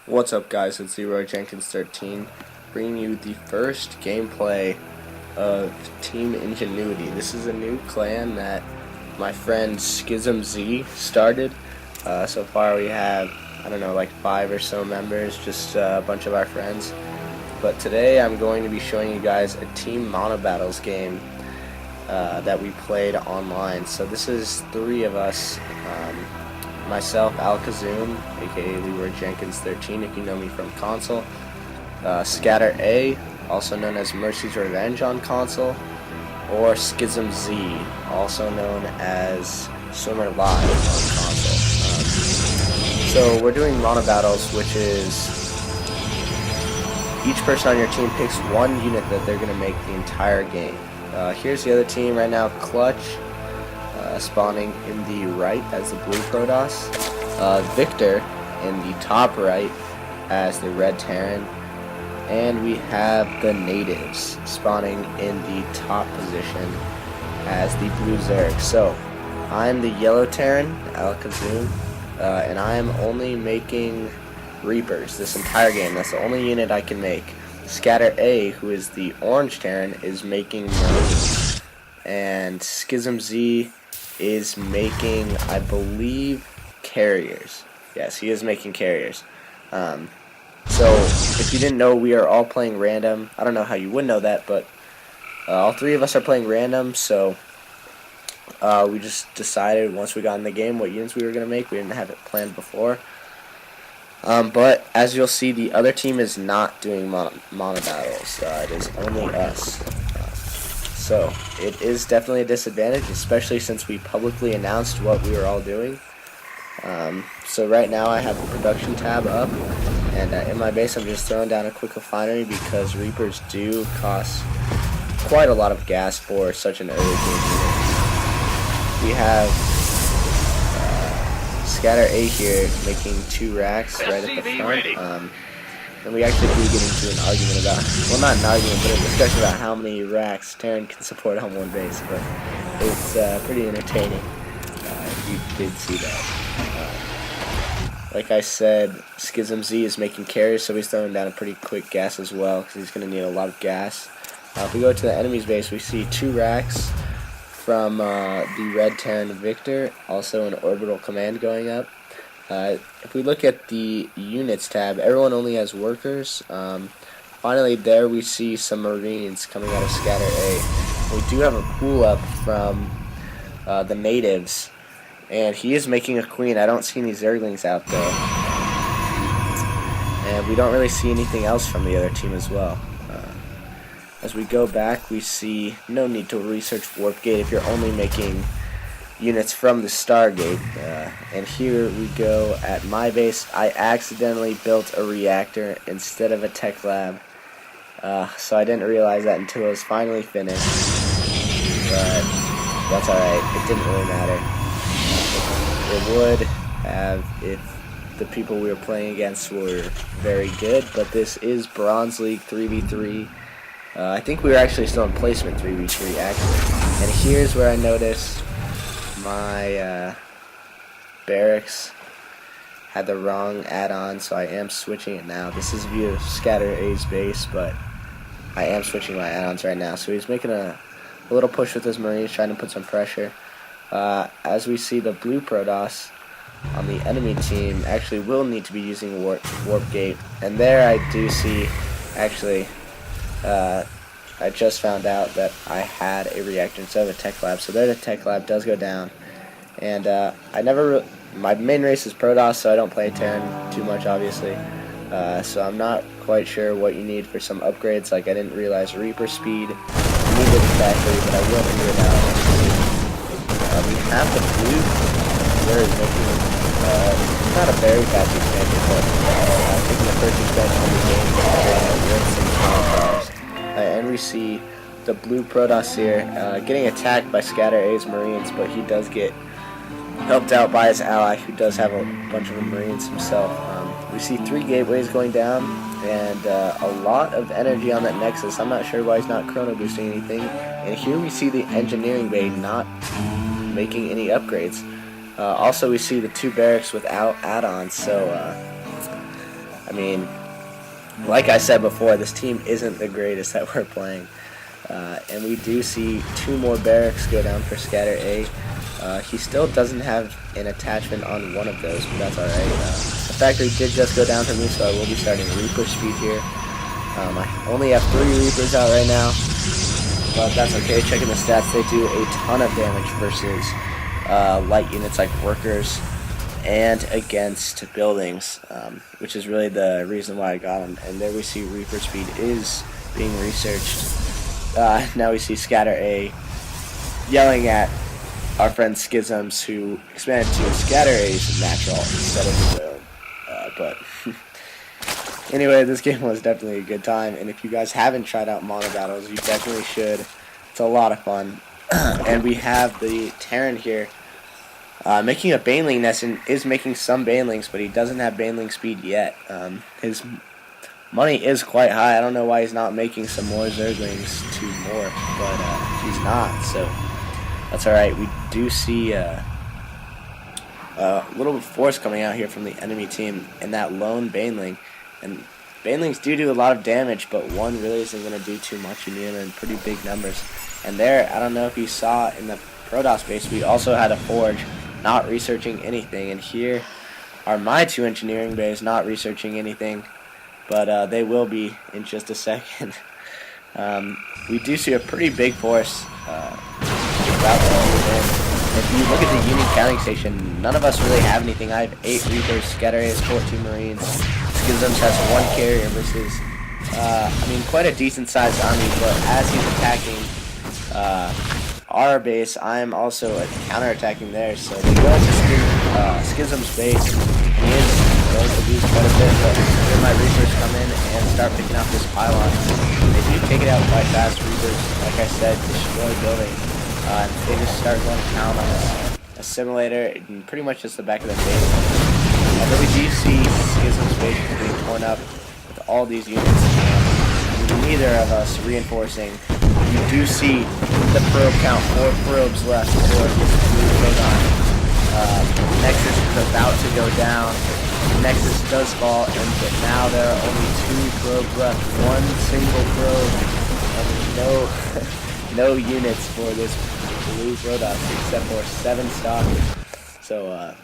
What's up, guys? It's Jenkins13 bringing you the first gameplay of Team Ingenuity. This is a new clan that my friend SchismZ started. So far we have, I don't know, like 5 or so members, just a bunch of our friends. But today I'm going to be showing you guys a Team Monobattles game that we played online. So this is 3 of us. Myself, Alakazooom, aka Jenkins13 if you know me from console, ScatterA, also known as MercysRevenge on console, or SchismZ, also known as Swimmer Live on console. So we're doing Monobattles, which is each person on your team picks one unit that they're going to make the entire game. Here's the other team right now, Clutch, spawning in the right as the blue Protoss, Victor in the top right as the red Terran, and we have the natives spawning in the top position as the blue Zerg. So I'm the yellow Terran, Alakazooom, and I am only making Reapers this entire game. That's the only unit I can make. ScatterA, who is the orange Terran, is making Marines, and SchismZ is making, I believe, carriers. Yes, he is making carriers. So if you didn't know, we are all playing random. I don't know how you would know that, but all 3 of us are playing random. So we just decided once we got in the game what units we were going to make. We didn't have it planned before. But as you'll see, the other team is not doing monobattles. It is only us. So it is definitely a disadvantage, especially since we publicly announced what we were all doing. So right now I have the production tab up, and in my base I'm just throwing down a quick refinery because Reapers do cost quite a lot of gas for such an early game unit. We have ScatterA here making 2 racks right at the front. And we actually do get into an argument about, well, not an argument, but a discussion about how many racks Terran can support on one base, but it's pretty entertaining if you did see that. Like I said, SchismZ is making carriers, so he's throwing down a pretty quick gas as well, because he's going to need a lot of gas. If we go to the enemy's base, we see 2 racks from the red Terran Victor, also an orbital command going up. If we look at the units tab, everyone only has workers. Finally, there we see some Marines coming out of ScatterA. We do have a pool up from the natives, and he is making a queen. I don't see any Zerglings out though, and we don't really see anything else from the other team as well. As we go back, we see no need to research Warp Gate if you're only making units from the Stargate. And here we go at my base. I accidentally built a reactor instead of a tech lab, so I didn't realize that until it was finally finished, but that's alright, it didn't really matter. It would have if the people we were playing against were very good, but this is Bronze League 3v3. I think we were actually still in placement 3v3 actually, and here's where I noticed my barracks had the wrong add-on, so I am switching it now. This is via ScatterA's base, but I am switching my add-ons right now. So he's making a little push with his Marines, trying to put some pressure. As we see, the blue Protoss on the enemy team actually will need to be using Warp Gate. And there I do see, actually, I just found out that I had a reactor instead of a tech lab, so there the tech lab does go down. And my main race is Protoss, so I don't play Terran too much, obviously. So I'm not quite sure what you need for some upgrades. Like, I didn't realize Reaper speed needed a factory, but I will figure it out. We have the blue. They're making not a very fast expansion, but taking the first expansion of the game with some small cars. And we see the blue Protoss here getting attacked by ScatterA's Marines, but he does get helped out by his ally, who does have a bunch of Marines himself. We see 3 gateways going down, and a lot of energy on that Nexus. I'm not sure why he's not chrono boosting anything. And here we see the engineering bay not making any upgrades. Also, we see the 2 barracks without add-ons, so I mean, like I said before, this team isn't the greatest that we're playing. And we do see 2 more barracks go down for ScatterA. He still doesn't have an attachment on one of those, but that's alright. The factory did just go down for me, so I will be starting Reaper speed here. I only have 3 Reapers out right now, but that's okay. Checking the stats, they do a ton of damage versus light units like workers and against buildings, which is really the reason why I got them. And there we see Reaper speed is being researched. Now we see ScatterA yelling at our friend SchismZ, who expanded to ScatterA's natural instead of his own. But anyway, this game was definitely a good time, and if you guys haven't tried out Monobattles, you definitely should. It's a lot of fun. And we have the Terran here making a Baneling nest, and is making some Banelings, but he doesn't have Baneling speed yet. His money is quite high. I don't know why he's not making some more Zerglings to morph, but he's not, so that's alright. We do see a little force coming out here from the enemy team, and that lone Baneling. And Banelings do a lot of damage, but one really isn't going to do too much. You need them in pretty big numbers. And there, I don't know if you saw in the Protoss base, we also had a Forge not researching anything. And here are my 2 engineering bays not researching anything, but they will be in just a second. We do see a pretty big force about to move in. If you look at the unit counting station, none of us really have anything. I have 8 Reapers, ScatterA has 14 Marines, SchismZ has 1 carrier versus, I mean, quite a decent sized army, but as he's attacking our base, I am also counter-attacking theirs, so we go into SchismZ's base. He is going to lose quite a bit, but then my Reapers come in and start picking out this pylon. They do take it out quite fast. Reapers, like I said, destroy building. They just start going down on a simulator, and pretty much just the back of the base. And then we do see SchismZ's base being torn up with all these units, and neither of us reinforcing. You do see the probe count, 4 probes left for this blue proton. Nexus is about to go down. Nexus does fall, and but now there are only 2 probes left. 1 single probe, and no units for this blue Protoss except for 7 stalkers. So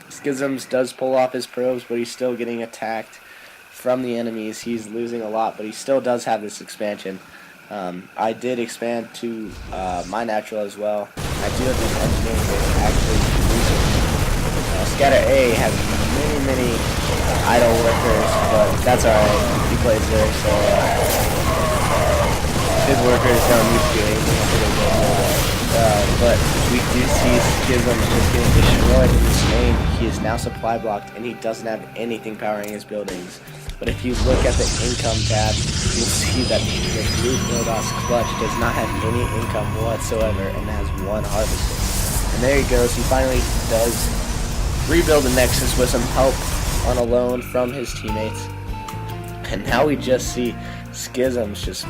SchismZ does pull off his probes, but he's still getting attacked from the enemies. He's losing a lot, but he still does have this expansion. I did expand to my natural as well. I do have this engineering base actually using. ScatterA has many idle workers, but that's alright. He plays there, so his workers don't need to do anything until they go there. But we do see SchismZ just getting destroyed in his main. He is now supply blocked, and he doesn't have anything powering his buildings. But if you look at the income tab, you'll see that the blue Protoss clutch does not have any income whatsoever and has 1 harvester. And there he goes. He finally does rebuild the Nexus with some help on a loan from his teammates. And now we just see SchismZ just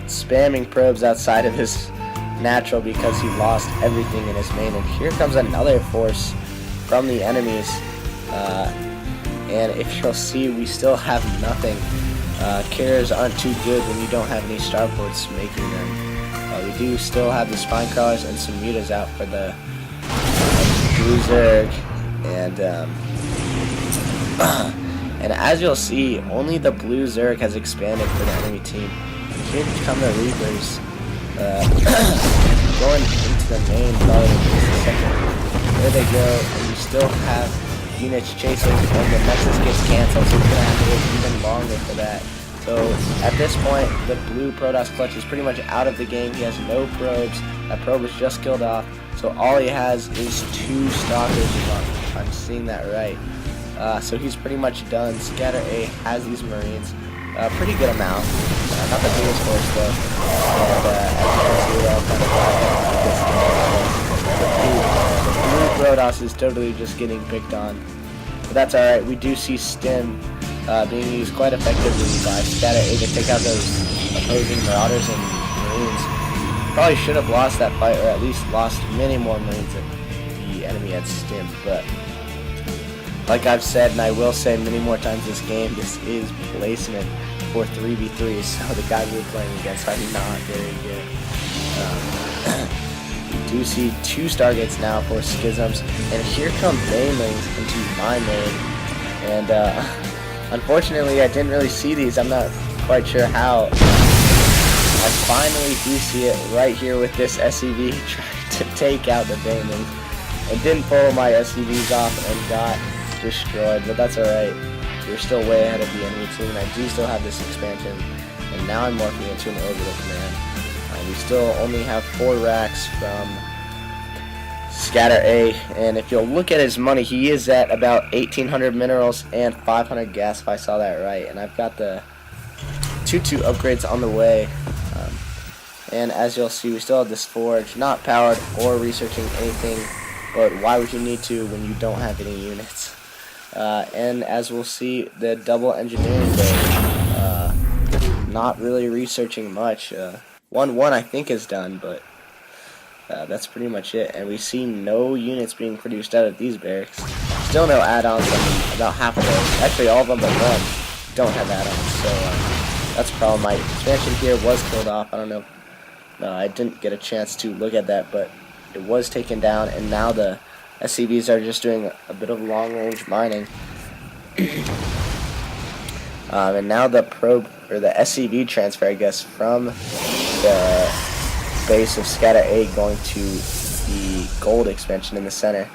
spamming probes outside of his natural because he lost everything in his main. And here comes another force from the enemies. And if you'll see, we still have nothing. Carriers aren't too good when you don't have any starports making them. We do still have the spine crawlers and some mutas out for the blue Zerg. And as you'll see, only the blue Zerg has expanded for the enemy team. And here come the Reapers. Going into the main probably in a second. There they go, and you still have units chasing, and the Nexus gets cancelled, so it's going to have to wait even longer for that. So at this point, the blue Protoss clutch is pretty much out of the game. He has no probes. That probe was just killed off, so all he has is 2 stalkers left. I'm seeing that right. So he's pretty much done. ScatterA has these Marines. Pretty good amount. Not the biggest force though. And as you can see, they're all kind of the blue Protoss is totally just getting picked on. But that's alright. We do see Stim being used quite effectively by ScatterA to take out those opposing Marauders and Marines. Probably should have lost that fight, or at least lost many more Marines if the enemy had Stim. But Like I've said, and I will say many more times this game, this is placement for 3v3, so the guys we're playing against are not very good. We do see 2 Stargates now for SchismZ, and here come Banelings into my main, and unfortunately I didn't really see these. I'm not quite sure how. I finally do see it right here with this SCV trying to take out the Banelings. I didn't pull my SCVs off and got destroyed, but that's alright. We're still way ahead of the enemy team, and I do still have this expansion, and now I'm morphing into an orbital command. We still only have 4 racks from ScatterA, and if you'll look at his money, he is at about 1,800 minerals and 500 gas, if I saw that right, and I've got the 2-2 upgrades on the way. And as you'll see, we still have this forge, not powered or researching anything, but why would you need to when you don't have any units? And as we'll see, the double engineering build, not really researching much. 1-1 I think is done, but that's pretty much it. And we see no units being produced out of these barracks. Still no add-ons on about half of those. Actually, all of them but one don't have add-ons, so that's a problem. My expansion here was killed off. I don't know. No, I didn't get a chance to look at that, but it was taken down, and now the SCVs are just doing a bit of long-range mining. And now the probe, or the SCV transfer, I guess, from the base of ScatterA going to the gold expansion in the center.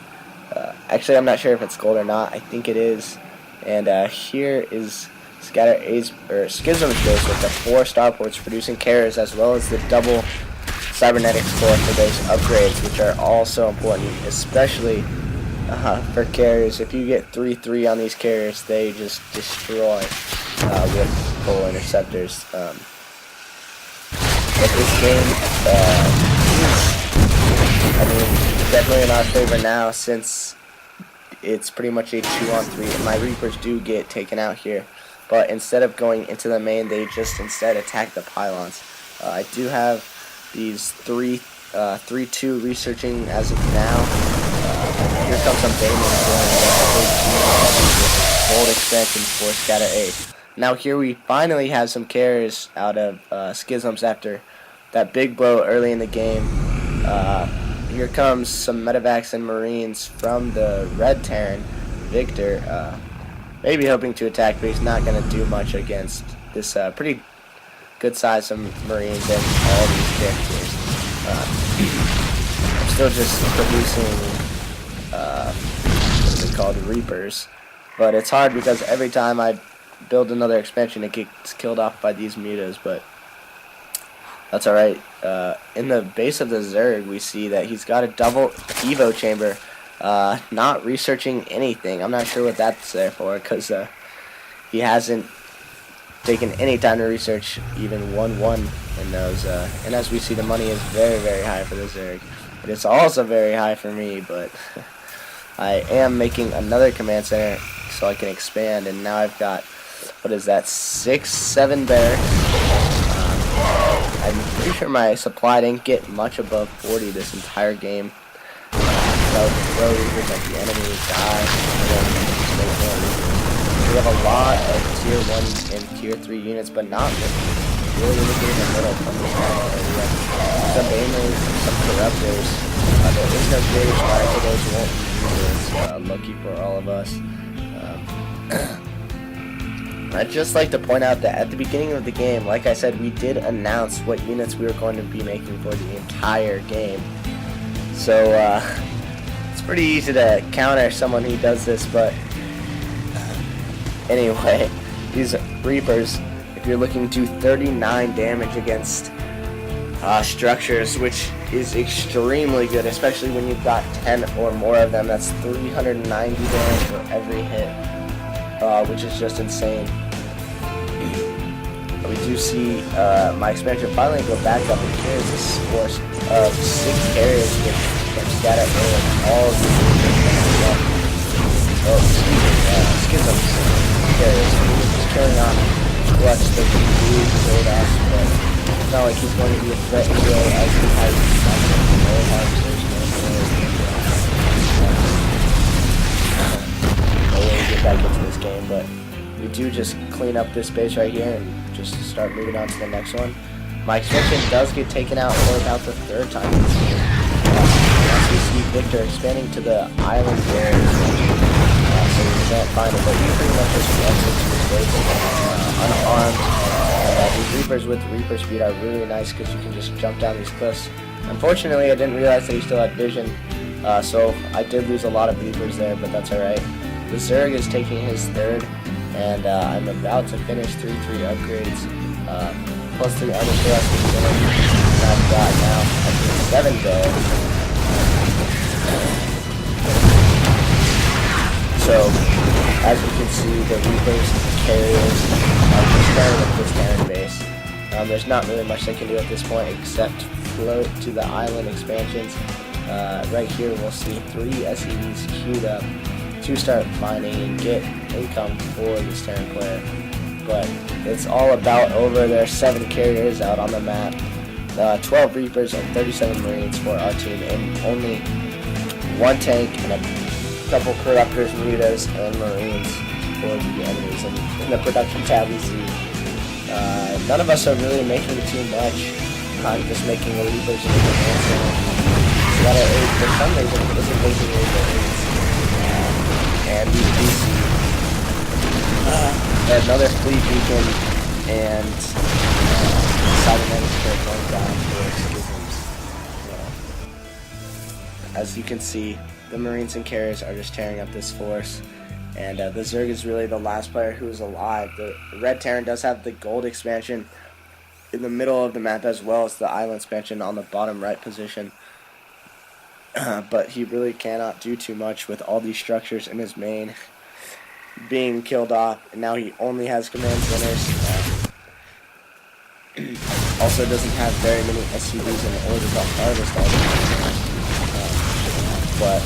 Actually, I'm not sure if it's gold or not. I think it is. And here is ScatterA's, or SchismZ base with the 4 starports producing carriers, as well as the double cybernetics core for those upgrades, which are all so important, especially for carriers. If you get 3-3 on these carriers, they just destroy with full interceptors. But this game is, definitely in our favor now, since it's pretty much a 2-on-3, and my Reapers do get taken out here. But instead of going into the main, they just instead attack the pylons. I do have these 3-2 researching as of now. Here comes some Banelings going gold expansion for ScatterA. Now here we finally have some carriers out of SchismZ after that big blow early in the game. Here comes some medevacs and marines from the red Terran, Victor. Maybe hoping to attack, but he's not going to do much against this pretty good size of marines and all these characters. I'm still just producing what is it called, Reapers, but it's hard because every time I build another expansion it gets killed off by these mutas, but that's alright. In the base of the Zerg we see that he's got a double Evo chamber. Not researching anything. I'm not sure what that's there for, because he hasn't taken any time to research even 1-1 in those. And as we see, the money is very, very high for the Zerg. It is also very high for me, but I am making another command center so I can expand, and now I've got, what is that, 6-7 barracks. I'm pretty sure my supply didn't get much above 40 this entire game. Throw Reapers at the enemy, die, and then make more Reapers. We have a lot of tier 1 and tier 3 units, but not really looking in the middle from the back. We have some Banelings and some Corruptors. There is no gauge fire, so those won't be used. Lucky for all of us. I'd just like to point out that at the beginning of the game, like I said, we did announce what units we were going to be making for the entire game. So, it's pretty easy to counter someone who does this, but anyway, these Reapers, if you're looking to 39 damage against structures, which is extremely good, especially when you've got 10 or more of them. That's 390 damage for every hit, which is just insane. We do see my expansion finally go back up, and here is this force of 6 carriers with ScatterA and all of these SchismZ carriers. He's just carrying on clutch the blue gold us, but it's not like he's going to be a threat to go as he has no way to get back into this game, but we do just clean up this base right here and just start moving on to the next one. My expansion does get taken out for about the third time this game. As we see Victor expanding to the island there, so we can't find it, but he pretty much just runs into his base unarmed. These Reapers with Reaper speed are really nice because you can just jump down these cliffs. Unfortunately, I didn't realize that he still had vision, so I did lose a lot of Reapers there, but that's alright. The Zerg is taking his third, and I'm about to finish 3-3 upgrades, plus 3 armor for us to finish. I've got now up to 7 there. So, as you can see, the Reapers and the carriers are just starting with this Terran base. There's not really much they can do at this point except float to the island expansions. Right here we'll see 3 SCVs queued up to start mining and get income for this Terran player. But it's all about over. There are 7 carriers out on the map, 12 Reapers and 37 Marines for our team, and only 1 tank and a couple Corruptors, Mutas, and Marines for the enemies. And in the production tab we see none of us are really making too much. I'm just making the Reapers and the Marines. ScatterA for some reason isn't making any Marines. And we do see another fleet beacon and cybernetics are going down for SchismZ. As you can see, the Marines and carriers are just tearing up this force, and the Zerg is really the last player who is alive. The Red Terran does have the gold expansion in the middle of the map as well as the island expansion on the bottom right position. But he really cannot do too much with all these structures in his main being killed off, and now he only has command centers. Also doesn't have very many SCVs in order to harvest all the but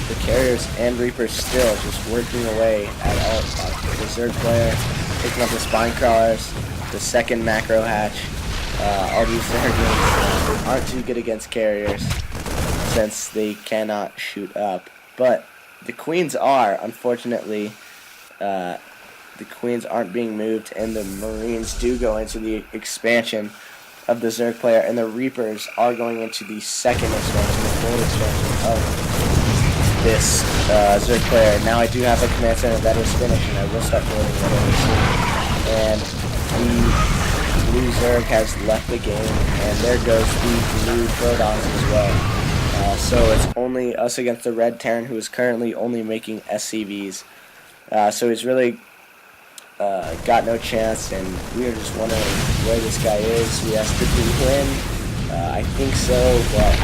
the carriers and Reapers still just working away at all. The Zerg player picking up the spine crawlers, the second macro hatch. All these Zerglings aren't too good against carriers since they cannot shoot up, but the queens are. Unfortunately, the queens aren't being moved, and the Marines do go into the expansion of the Zerg player, and the Reapers are going into the second expansion, the gold expansion of this Zerg player. Now I do have a command center that is finished, and I will start building that soon. And the blue Zerg has left the game, and there goes the blue Prodons as well. So it's only us against the Red Terran, who is currently only making SCVs. So he's really got no chance, and we are just wondering where this guy is. We asked, did we win? I think so, but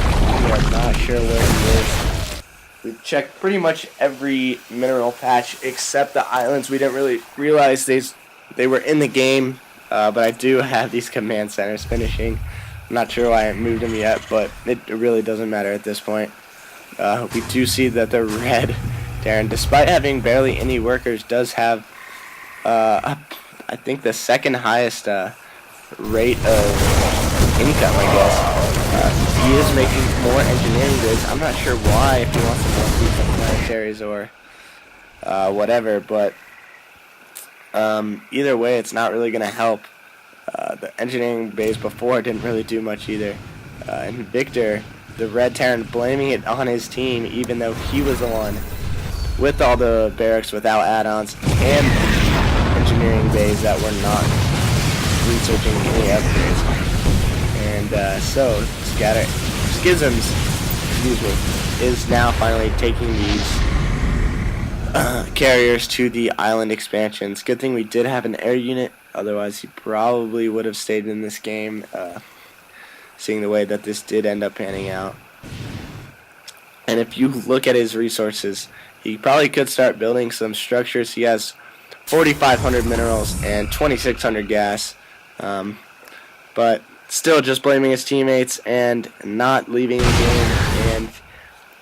we are not sure where he is. We've checked pretty much every mineral patch except the islands. We didn't really realize they were in the game, but I do have these command centers finishing. I'm not sure why I haven't moved them yet, but it really doesn't matter at this point. We do see that the Red Terran, despite having barely any workers, does have, I think, the second highest rate of income, I guess. He is making more engineering goods. I'm not sure why, if he wants to more defense planetaries or whatever, but either way, it's not really going to help. The engineering base before didn't really do much either. And Victor, the Red Terran, blaming it on his team, even though he was the one with all the barracks without add-ons and engineering bays that were not researching any upgrades. And so SchismZ, is now finally taking these carriers to the island expansions. Good thing we did have an air unit, otherwise he probably would have stayed in this game, seeing the way that this did end up panning out. And if you look at his resources, he probably could start building some structures. He has 4,500 minerals and 2,600 gas, but still just blaming his teammates and not leaving the game. And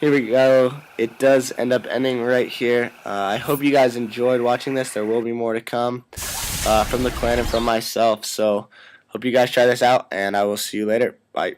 here we go. It does end up ending right here. I hope you guys enjoyed watching this. There will be more to come from the clan and from myself. So hope you guys try this out, and I will see you later. Bye.